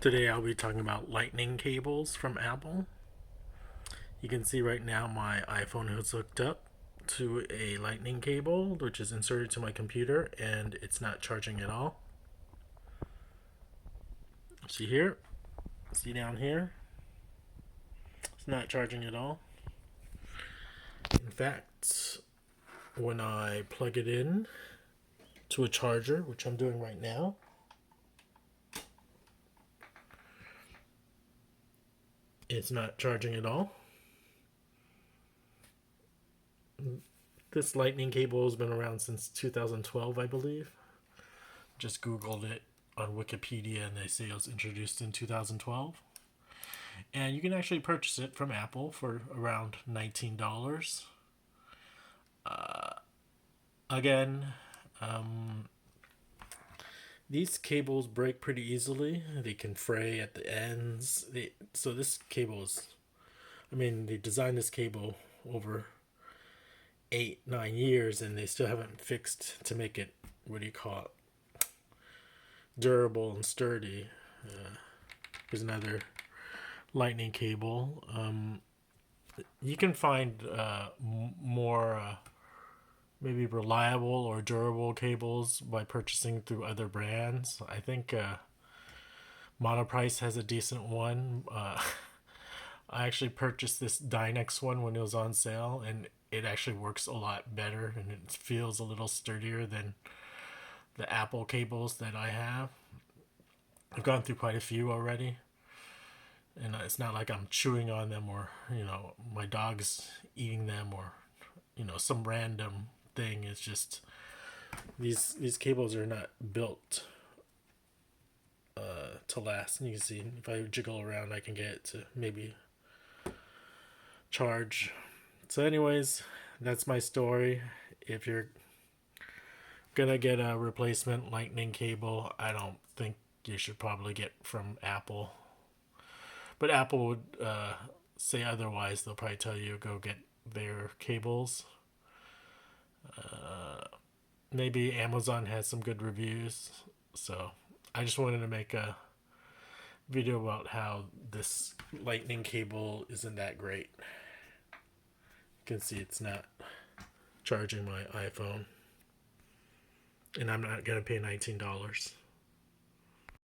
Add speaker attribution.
Speaker 1: Today I'll be talking about lightning cables from Apple. You can see right now my iPhone is hooked up to a lightning cable which is inserted to my computer and it's not charging at all. See here? See down here? It's not charging at all. In fact, when I plug it in to a charger, which I'm doing right now, it's not charging at all. This lightning cable has been around since 2012, I believe. Just Googled it on Wikipedia and they say it was introduced in 2012. And you can actually purchase it from Apple for around $19. Again, these cables break pretty easily. They can fray at the ends. So this cable is, they designed this cable over 8-9 years and they still haven't fixed to make it, durable and sturdy. Here's another lightning cable. You can find more maybe reliable or durable cables by purchasing through other brands. I think Monoprice has a decent one. I actually purchased this DYNEX one when it was on sale, and it actually works a lot better and it feels a little sturdier than the Apple cables that I have. I've gone through quite a few already, and it's not like I'm chewing on them or my dog's eating them or some random thing. It's just these cables are not built to last. And you can see if I jiggle around I can get it to maybe charge. So anyways, that's my story. If you're gonna get a replacement lightning cable, I don't think you should probably get from Apple, but Apple would say otherwise. They'll probably tell you go get their cables. Maybe Amazon has some good reviews. So I just wanted to make a video about how this lightning cable isn't that great. You can see it's not charging my iPhone, and I'm not going to pay $19.